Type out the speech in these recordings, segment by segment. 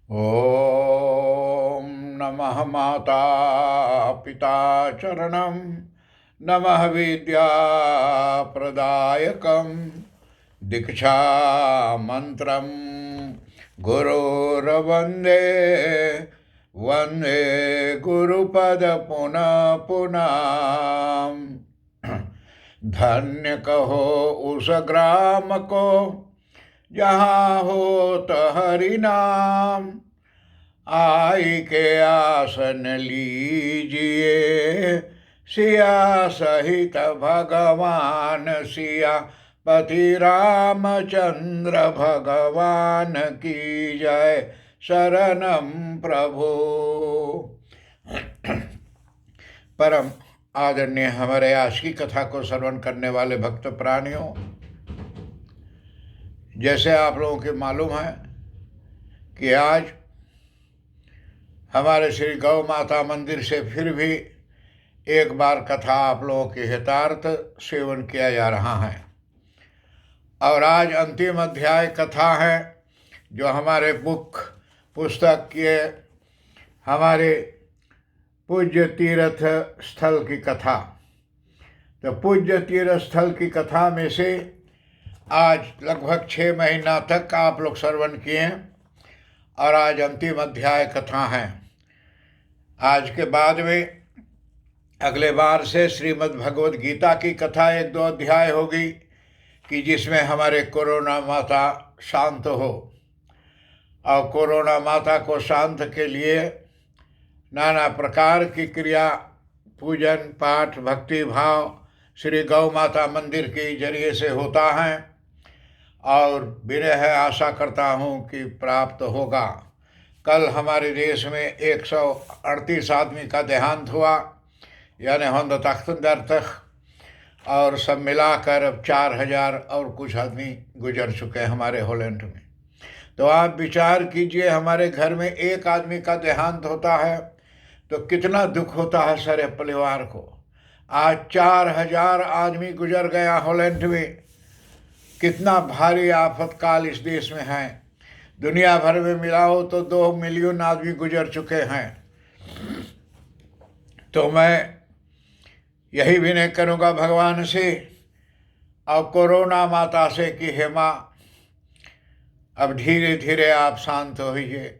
ॐ नमः माता पिता चरणं नमः विद्याप्रदायकं दीक्षामन्त्रं गुरोर्वन्दे वन्दे गुरुपदपुनः पुनः। धन्य कहो उस ग्राम को जहाँ होत हरि नाम, आई के आसन लीजिए सिया सहित भगवान सिया पति रामचंद्र भगवान की जय। शरणम प्रभु। परम आदरणीय हमारे आज की कथा को श्रवण करने वाले भक्त प्राणियों, जैसे आप लोगों के मालूम है कि आज हमारे श्री गौ माता मंदिर से फिर भी एक बार कथा आप लोगों के हितार्थ सेवन किया जा रहा है। और आज अंतिम अध्याय कथा है जो हमारे पुस्तक के हमारे पूज्य तीर्थ स्थल की कथा। तो पूज्य तीर्थ स्थल की कथा में से आज लगभग 6 महीना तक आप लोग श्रवण किए और आज अंतिम अध्याय कथा है। आज के बाद में अगले बार से श्रीमद् भगवद गीता की कथा 1-2 अध्याय होगी कि जिसमें हमारे कोरोना माता शांत हो। और कोरोना माता को शांत के लिए नाना प्रकार की क्रिया, पूजन पाठ, भक्ति भाव श्री गौ माता मंदिर के जरिए से होता है और विनय आशा करता हूँ कि प्राप्त होगा। कल हमारे देश में 138 आदमी का देहांत हुआ, यानी 138, और सब मिलाकर अब 4000 और कुछ आदमी गुजर चुके हैं हमारे हॉलैंड में। तो आप विचार कीजिए, हमारे घर में एक आदमी का देहांत होता है तो कितना दुख होता है सारे परिवार को। आज 4000 आदमी गुजर गया हॉलैंड में। कितना भारी आफत काल इस देश में है। दुनिया भर में मिलाओ तो 2 मिलियन आदमी गुजर चुके हैं। तो मैं यही विनय करूँगा भगवान से और कोरोना माता से कि हे माँ, अब धीरे धीरे आप शांत होइए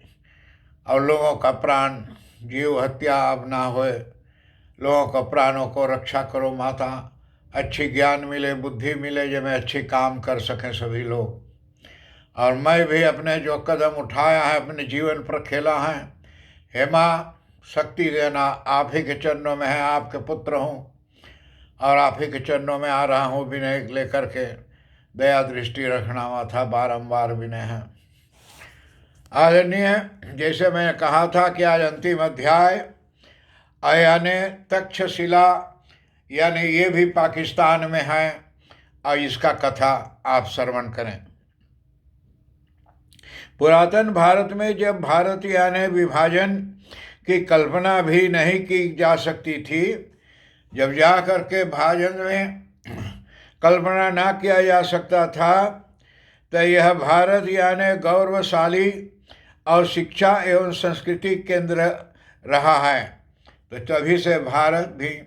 और लोगों का प्राण, जीव हत्या अब ना होए। लोगों का प्राणों को रक्षा करो माता। अच्छी ज्ञान मिले, बुद्धि मिले, जब मैं अच्छी काम कर सकें सभी लोग। और मैं भी अपने जो कदम उठाया है, अपने जीवन पर खेला है, हे माँ शक्ति देना। आप ही के चरणों में है, आपके पुत्र हूँ और आप ही के चरणों में आ रहा हूँ विनय लेकर के। दया दृष्टि रखना माता, बारंबार विनय है। आदरणीय, जैसे मैंने कहा था कि आज अंतिम अध्याय यानी तक्षशिला, यानी ये भी पाकिस्तान में है और इसका कथा आप श्रवण करें। पुरातन भारत में जब भारत यानी विभाजन की कल्पना भी नहीं की जा सकती थी, जब जा कर के भाजन में कल्पना ना किया जा सकता था, तो यह भारत यानी गौरवशाली और शिक्षा एवं संस्कृति केंद्र रहा है। तो तभी से भारत भी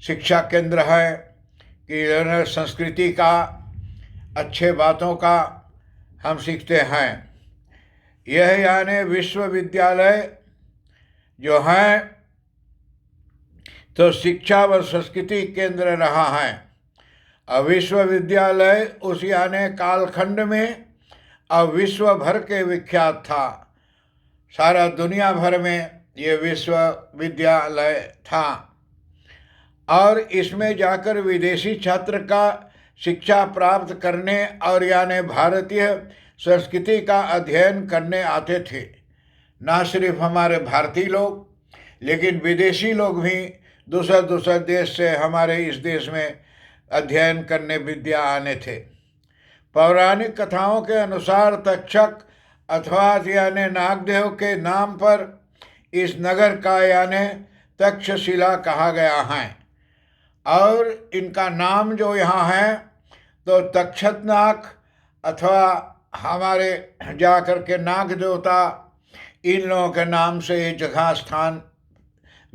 शिक्षा केंद्र है कि संस्कृति का, अच्छे बातों का हम सीखते हैं। यह यानी विश्वविद्यालय जो है तो शिक्षा व संस्कृति केंद्र रहा है। और विश्वविद्यालय उस यानी कालखंड में और विश्व भर के विख्यात था। सारा दुनिया भर में ये विश्वविद्यालय था और इसमें जाकर विदेशी छात्र का शिक्षा प्राप्त करने और यानी भारतीय संस्कृति का अध्ययन करने आते थे। ना सिर्फ हमारे भारतीय लोग, लेकिन विदेशी लोग भी दूसरे देश से हमारे इस देश में अध्ययन करने विद्या आने थे। पौराणिक कथाओं के अनुसार तक्षक अथवा यानी नागदेव के नाम पर इस नगर का यानी तक्षशिला कहा गया है। और इनका नाम जो यहाँ है तो तक्षतनाग अथवा हमारे जा कर के नाग देवता इन लोगों के नाम से ये जगह स्थान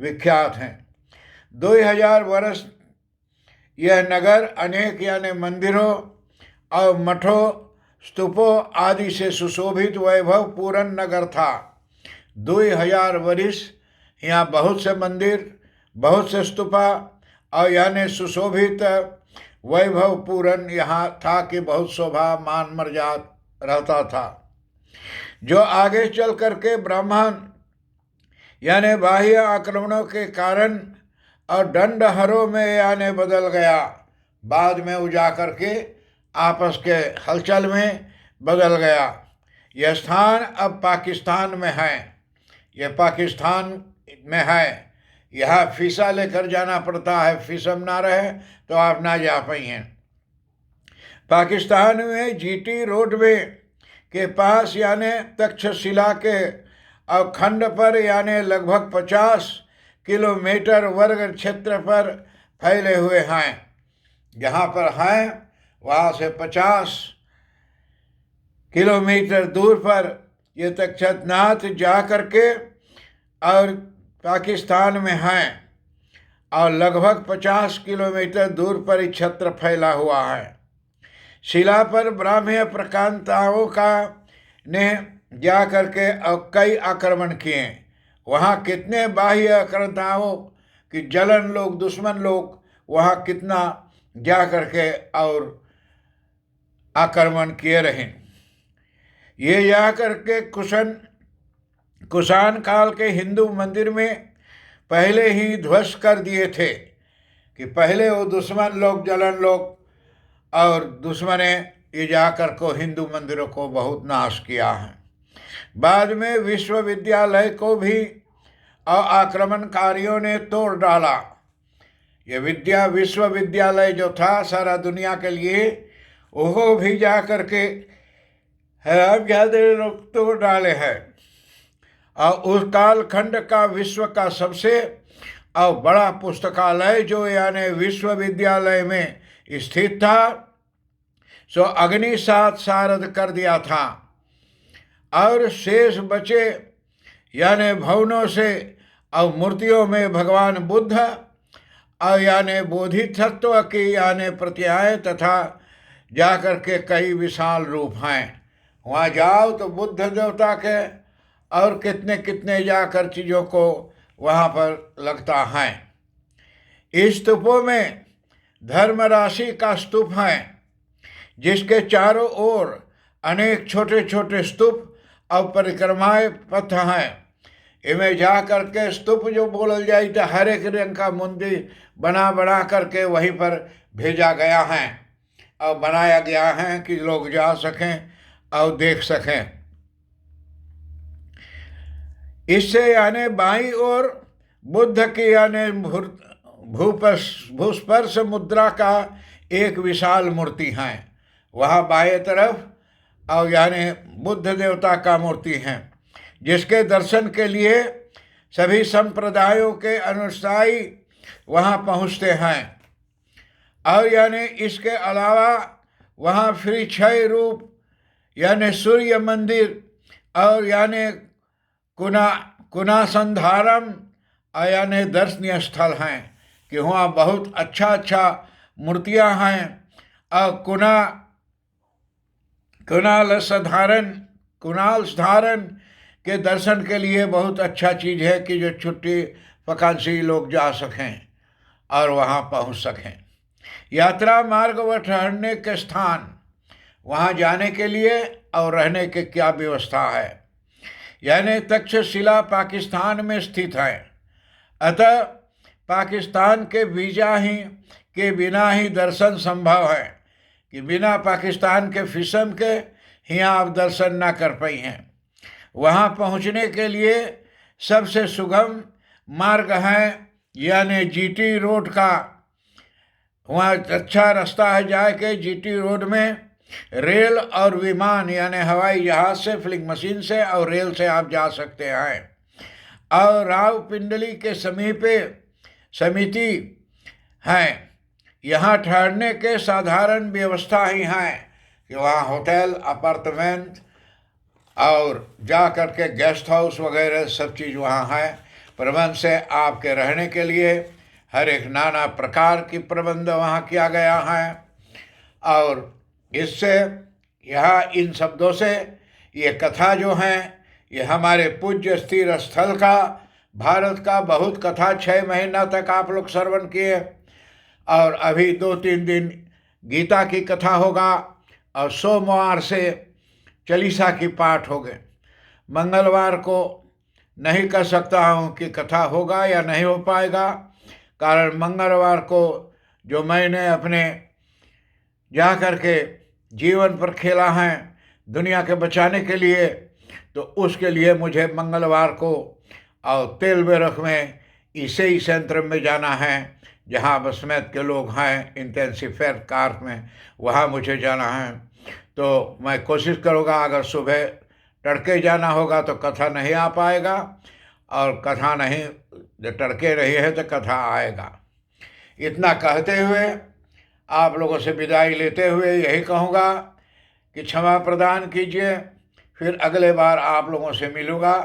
विख्यात हैं। 2000 वर्ष यह नगर अनेक यानी मंदिरों और मठों, स्तूपों आदि से सुशोभित वैभव पूर्ण नगर था। 2000 वर्ष यहाँ बहुत से मंदिर, बहुत से स्तूपा और यानी सुशोभित वैभव पूर्ण यहाँ था कि बहुत शोभा मान मर्यादा रहता था, जो आगे चल करके ब्राह्मण यानी बाह्य आक्रमणों के कारण और दंडहरों में यानी बदल गया। बाद में वो जा करके आपस के हलचल में बदल गया। यह स्थान अब पाकिस्तान में है, यह पाकिस्तान में है। यहाँ वीसा लेकर जाना पड़ता है, वीसा ना रहे तो आप ना जा पाइए। पाकिस्तान में जीटी रोडवे के पास यानी तक्षशिला के अखंड पर यानी लगभग 50 किलोमीटर वर्ग क्षेत्र पर फैले हुए हैं। जहाँ पर हैं वहाँ से 50 किलोमीटर दूर पर ये तक्षनाथ जा करके और पाकिस्तान में हैं, और लगभग 50 किलोमीटर दूर पर ही क्षेत्र फैला हुआ है। शिला पर ब्राह्मण प्रकांताओं का ने जा करके और कई आक्रमण किए। वहाँ कितने बाह्य आक्रांताओं कि जलन लोग, दुश्मन लोग वहाँ कितना जा करके और आक्रमण किए रहे। ये जा करके कुषाण काल के हिंदू मंदिर में पहले ही ध्वस्त कर दिए थे कि पहले वो दुश्मन लोग, जलन लोग और दुश्मने ये जाकर को हिंदू मंदिरों को बहुत नाश किया है। बाद में विश्वविद्यालय को भी आक्रमणकारियों ने तोड़ डाला। ये विश्वविद्यालय जो था सारा दुनिया के लिए, वो भी जा करके हैरान लोग तोड़ डाले हैं। और उस कालखंड का विश्व का सबसे और बड़ा पुस्तकालय जो यानी विश्वविद्यालय में स्थित था, सो अग्निसात शारद कर दिया था। और शेष बचे यानी भवनों से और मूर्तियों में भगवान बुद्ध और यानी बोधिसत्व की यानी प्रतियाएँ तथा जाकर के कई विशाल रूप हैं। वहाँ जाओ तो बुद्ध देवता के और कितने कितने जाकर चीज़ों को वहाँ पर लगता है। इस स्तूपों में धर्म राशि का स्तूप है, जिसके चारों ओर अनेक छोटे छोटे स्तूप और परिक्रमाएं पथ हैं। इनमें जा करके स्तूप जो बोल जाए तो हर एक रंग का मंदिर बना करके वहीं पर भेजा गया है और बनाया गया है कि लोग जा सकें और देख सकें। इससे यानी बाईं ओर बुद्ध की यानी भूस्पर्श मुद्रा का एक विशाल मूर्ति है, वहाँ बाएं तरफ और यानी बुद्ध देवता का मूर्ति है, जिसके दर्शन के लिए सभी संप्रदायों के अनुसारी वहाँ पहुँचते हैं। और यानी इसके अलावा वहाँ श्री क्षय रूप यानी सूर्य मंदिर और यानी कुनासंधारम यानी दर्शनीय स्थल हैं कि वहाँ बहुत अच्छा मूर्तियाँ हैं। और कुणाल साधारण के दर्शन के लिए बहुत अच्छा चीज़ है कि जो छुट्टी पकांसी लोग जा सकें और वहाँ पहुँच सकें। यात्रा मार्ग व ठहरने के स्थान, वहाँ जाने के लिए और रहने के क्या व्यवस्था है। यानी तक्षशिला पाकिस्तान में स्थित है, अतः पाकिस्तान के वीज़ा के बिना ही दर्शन संभव है कि बिना पाकिस्तान के फिसम के यहाँ आप दर्शन ना कर पाई हैं। वहाँ पहुँचने के लिए सबसे सुगम मार्ग है यानी जीटी रोड का। वहाँ अच्छा रास्ता है जाके जीटी रोड में रेल और विमान यानी हवाई जहाज़ से, फ्लिंग मशीन से और रेल से आप जा सकते हैं। और रावपिंडली के समीप समिति है, यहाँ ठहरने के साधारण व्यवस्था ही हैं कि वहाँ होटल, अपार्टमेंट और जा कर के गेस्ट हाउस वगैरह सब चीज़ वहाँ है। प्रबंध से आपके रहने के लिए हर एक नाना प्रकार की प्रबंध वहाँ किया गया है। और इससे यहाँ इन शब्दों से ये कथा जो है ये हमारे पूज्य स्थिर स्थल का भारत का बहुत कथा 6 महीना तक आप लोग श्रवण किए। और अभी 2-3 दिन गीता की कथा होगा और सोमवार से चालीसा की पाठ हो गए। मंगलवार को नहीं कह सकता हूँ कि कथा होगा या नहीं हो पाएगा, कारण मंगलवार को जो मैंने अपने जा कर के जीवन पर खेला है दुनिया के बचाने के लिए, तो उसके लिए मुझे मंगलवार को और तेल बेरख में ईसाई सेंटर में जाना है, जहाँ बसमत के लोग हैं इंटेंसिव फेयर कार में, वहाँ मुझे जाना है। तो मैं कोशिश करूँगा, अगर सुबह तड़के जाना होगा तो कथा नहीं आ पाएगा, और कथा नहीं तड़के रही है तो कथा आएगा। इतना कहते हुए आप लोगों से विदाई लेते हुए यही कहूँगा कि क्षमा प्रदान कीजिए, फिर अगले बार आप लोगों से मिलूँगा।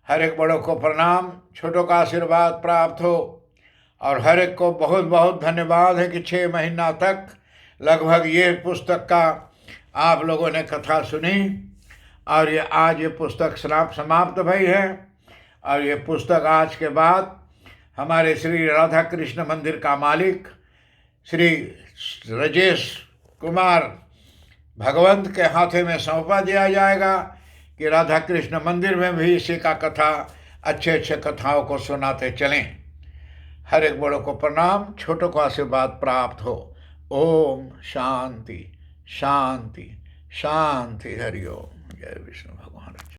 हर एक बड़ों को प्रणाम, छोटों का आशीर्वाद प्राप्त हो, और हर एक को बहुत बहुत धन्यवाद है कि 6 महीना तक लगभग ये पुस्तक का आप लोगों ने कथा सुनी, और ये आज ये पुस्तक समाप्त भई है। और ये पुस्तक आज के बाद हमारे श्री राधा कृष्ण मंदिर का मालिक श्री राजेश कुमार भगवंत के हाथे में सौंपा दिया जाएगा कि राधा कृष्ण मंदिर में भी इसी का कथा अच्छे अच्छे कथाओं को सुनाते चलें। हर एक बड़ों को प्रणाम, छोटों को आशीर्वाद प्राप्त हो। ओम शांति शांति शांति। हरि ओम। जय विष्णु।